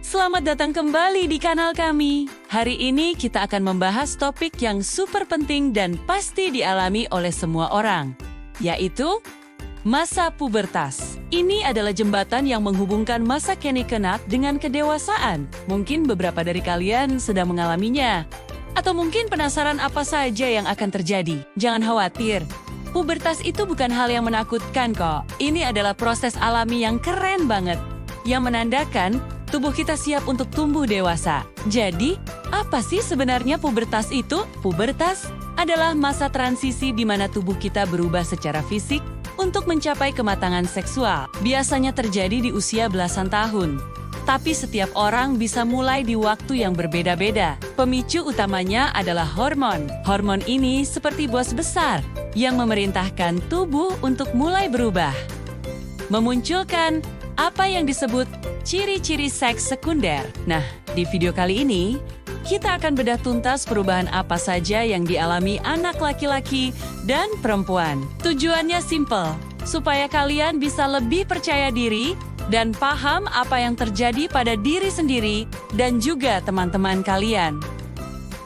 Selamat datang kembali di kanal kami. Hari ini kita akan membahas topik yang super penting dan pasti dialami oleh semua orang, yaitu masa pubertas. Ini adalah jembatan yang menghubungkan masa kanak-kanak dengan kedewasaan. Mungkin beberapa dari kalian sedang mengalaminya. Atau mungkin penasaran apa saja yang akan terjadi. Jangan khawatir. Pubertas itu bukan hal yang menakutkan kok. Ini adalah proses alami yang keren banget, yang menandakan tubuh kita siap untuk tumbuh dewasa. Jadi, apa sih sebenarnya pubertas itu? Pubertas adalah masa transisi di mana tubuh kita berubah secara fisik untuk mencapai kematangan seksual. Biasanya terjadi di usia belasan tahun. Tapi setiap orang bisa mulai di waktu yang berbeda-beda. Pemicu utamanya adalah hormon. Hormon ini seperti bos besar yang memerintahkan tubuh untuk mulai berubah. Memunculkan apa yang disebut ciri-ciri seks sekunder. Nah, di video kali ini, kita akan bedah tuntas perubahan apa saja yang dialami anak laki-laki dan perempuan. Tujuannya simple, supaya kalian bisa lebih percaya diri dan paham apa yang terjadi pada diri sendiri dan juga teman-teman kalian.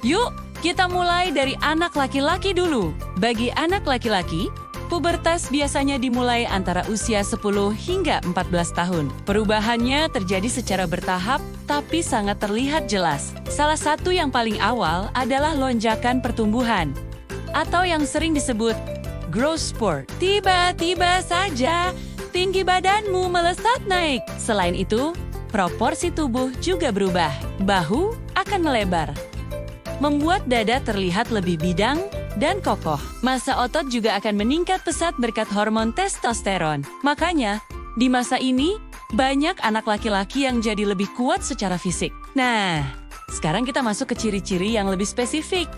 Yuk, kita mulai dari anak laki-laki dulu. Bagi anak laki-laki, pubertas biasanya dimulai antara usia 10 hingga 14 tahun. Perubahannya terjadi secara bertahap, tapi sangat terlihat jelas. Salah satu yang paling awal adalah lonjakan pertumbuhan, atau yang sering disebut growth spurt. Tiba-tiba saja, tinggi badanmu melesat naik. Selain itu, proporsi tubuh juga berubah. Bahu akan melebar, membuat dada terlihat lebih bidang dan kokoh. Massa otot juga akan meningkat pesat berkat hormon testosteron. Makanya, di masa ini, banyak anak laki-laki yang jadi lebih kuat secara fisik. Nah, sekarang kita masuk ke ciri-ciri yang lebih spesifik.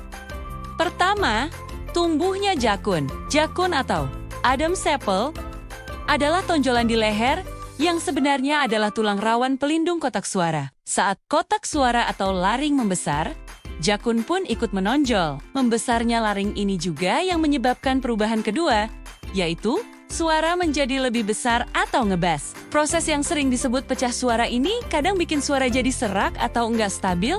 Pertama, tumbuhnya jakun. Jakun atau Adam's apple adalah tonjolan di leher yang sebenarnya adalah tulang rawan pelindung kotak suara. Saat kotak suara atau laring membesar, jakun pun ikut menonjol. Membesarnya laring ini juga yang menyebabkan perubahan kedua, yaitu suara menjadi lebih besar atau ngebas. Proses yang sering disebut pecah suara ini kadang bikin suara jadi serak atau enggak stabil.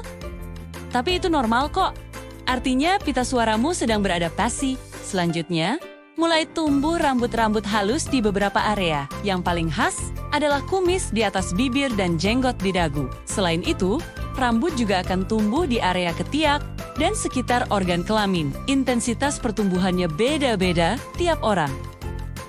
Tapi itu normal kok. Artinya pita suaramu sedang beradaptasi. Selanjutnya, mulai tumbuh rambut-rambut halus di beberapa area. Yang paling khas adalah kumis di atas bibir dan jenggot di dagu. Selain itu, rambut juga akan tumbuh di area ketiak dan sekitar organ kelamin. Intensitas pertumbuhannya beda-beda tiap orang,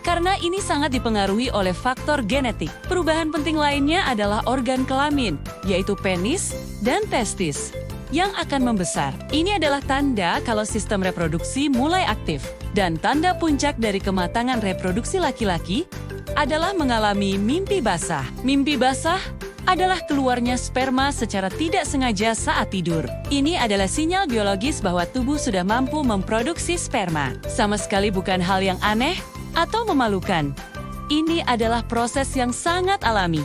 karena ini sangat dipengaruhi oleh faktor genetik. Perubahan penting lainnya adalah organ kelamin, yaitu penis dan testis, yang akan membesar. Ini adalah tanda kalau sistem reproduksi mulai aktif. Dan tanda puncak dari kematangan reproduksi laki-laki adalah mengalami mimpi basah. Mimpi basah adalah keluarnya sperma secara tidak sengaja saat tidur. Ini adalah sinyal biologis bahwa tubuh sudah mampu memproduksi sperma. Sama sekali bukan hal yang aneh atau memalukan. Ini adalah proses yang sangat alami.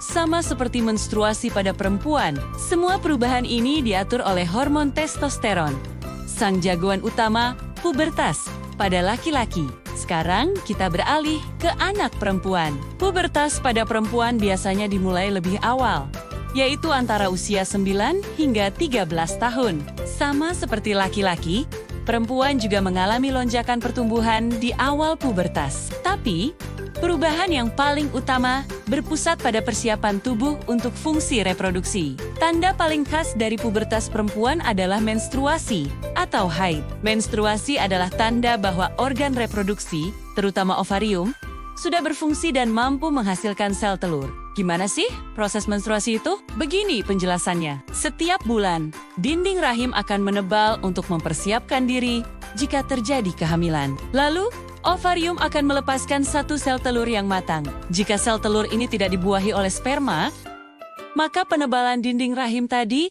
Sama seperti menstruasi pada perempuan, semua perubahan ini diatur oleh hormon testosteron, sang jagoan utama pubertas pada laki-laki. Sekarang kita beralih ke anak perempuan. Pubertas pada perempuan biasanya dimulai lebih awal, yaitu antara usia 9 hingga 13 tahun. Sama seperti laki-laki, perempuan juga mengalami lonjakan pertumbuhan di awal pubertas. Tapi, perubahan yang paling utama berpusat pada persiapan tubuh untuk fungsi reproduksi. Tanda paling khas dari pubertas perempuan adalah menstruasi atau haid. Menstruasi adalah tanda bahwa organ reproduksi, terutama ovarium, sudah berfungsi dan mampu menghasilkan sel telur. Gimana sih proses menstruasi itu? Begini penjelasannya. Setiap bulan, dinding rahim akan menebal untuk mempersiapkan diri jika terjadi kehamilan. Lalu, ovarium akan melepaskan satu sel telur yang matang. Jika sel telur ini tidak dibuahi oleh sperma, maka penebalan dinding rahim tadi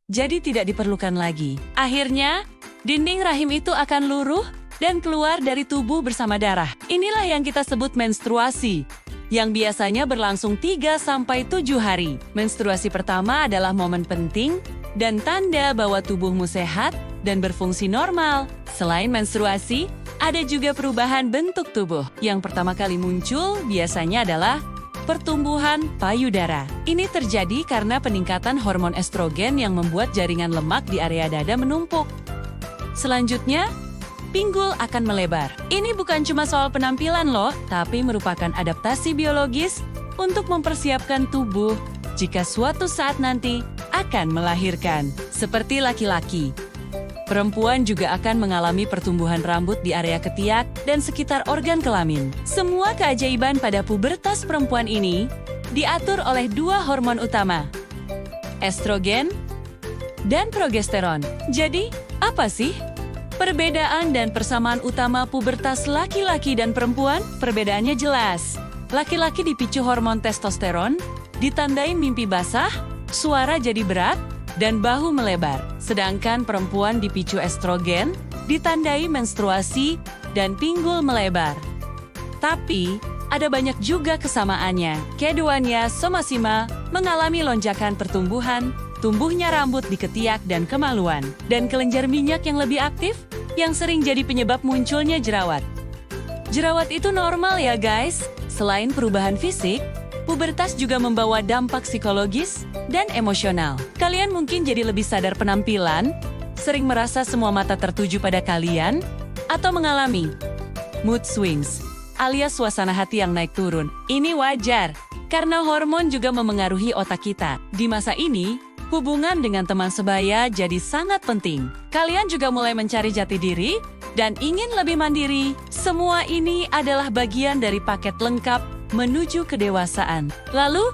jadi tidak diperlukan lagi. Akhirnya, dinding rahim itu akan luruh dan keluar dari tubuh bersama darah. Inilah yang kita sebut menstruasi, yang biasanya berlangsung 3-7 hari. Menstruasi pertama adalah momen penting dan tanda bahwa tubuhmu sehat dan berfungsi normal. Selain menstruasi, ada juga perubahan bentuk tubuh. Yang pertama kali muncul biasanya adalah pertumbuhan payudara. Ini terjadi karena peningkatan hormon estrogen yang membuat jaringan lemak di area dada menumpuk. Selanjutnya, pinggul akan melebar. Ini bukan cuma soal penampilan loh, tapi merupakan adaptasi biologis untuk mempersiapkan tubuh jika suatu saat nanti akan melahirkan. Seperti laki-laki, perempuan juga akan mengalami pertumbuhan rambut di area ketiak dan sekitar organ kelamin. Semua keajaiban pada pubertas perempuan ini diatur oleh dua hormon utama, estrogen dan progesteron. Jadi, apa sih perbedaan dan persamaan utama pubertas laki-laki dan perempuan? Perbedaannya jelas. Laki-laki dipicu hormon testosteron, ditandai mimpi basah, suara jadi berat, dan bahu melebar. Sedangkan perempuan dipicu estrogen, ditandai menstruasi, dan pinggul melebar. Tapi, ada banyak juga kesamaannya. Keduanya sama-sama mengalami lonjakan pertumbuhan, tumbuhnya rambut di ketiak dan kemaluan, dan kelenjar minyak yang lebih aktif, yang sering jadi penyebab munculnya jerawat. Jerawat itu normal ya guys. Selain perubahan fisik, pubertas juga membawa dampak psikologis dan emosional. Kalian mungkin jadi lebih sadar penampilan, sering merasa semua mata tertuju pada kalian, atau mengalami mood swings, alias suasana hati yang naik turun. Ini wajar, karena hormon juga memengaruhi otak kita. Di masa ini, hubungan dengan teman sebaya jadi sangat penting. Kalian juga mulai mencari jati diri dan ingin lebih mandiri. Semua ini adalah bagian dari paket lengkap menuju kedewasaan. Lalu,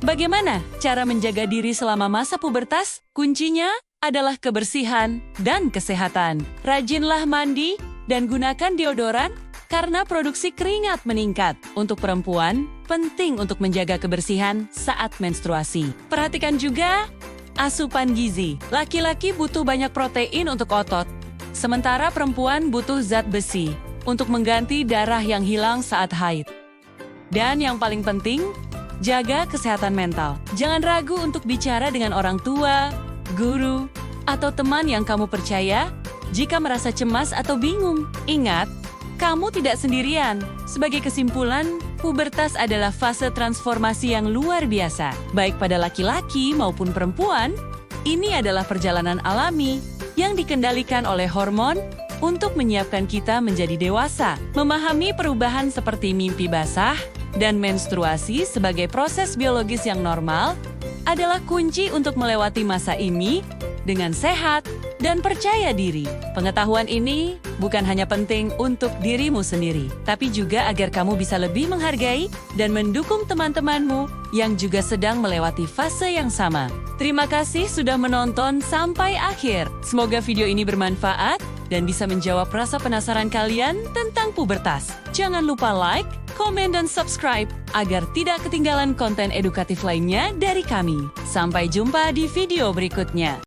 bagaimana cara menjaga diri selama masa pubertas? Kuncinya adalah kebersihan dan kesehatan. Rajinlah mandi dan gunakan deodoran karena produksi keringat meningkat. Untuk perempuan, penting untuk menjaga kebersihan saat menstruasi. Perhatikan juga asupan gizi. Laki-laki butuh banyak protein untuk otot, sementara perempuan butuh zat besi untuk mengganti darah yang hilang saat haid. Dan yang paling penting, jaga kesehatan mental. Jangan ragu untuk bicara dengan orang tua, guru, atau teman yang kamu percaya jika merasa cemas atau bingung. Ingat, kamu tidak sendirian. Sebagai kesimpulan, pubertas adalah fase transformasi yang luar biasa. Baik pada laki-laki maupun perempuan, ini adalah perjalanan alami yang dikendalikan oleh hormon untuk menyiapkan kita menjadi dewasa. Memahami perubahan seperti mimpi basah dan menstruasi sebagai proses biologis yang normal adalah kunci untuk melewati masa ini dengan sehat dan percaya diri. Pengetahuan ini bukan hanya penting untuk dirimu sendiri, tapi juga agar kamu bisa lebih menghargai dan mendukung teman-temanmu yang juga sedang melewati fase yang sama. Terima kasih sudah menonton sampai akhir. Semoga video ini bermanfaat dan bisa menjawab rasa penasaran kalian tentang pubertas. Jangan lupa like, komen, dan subscribe agar tidak ketinggalan konten edukatif lainnya dari kami. Sampai jumpa di video berikutnya.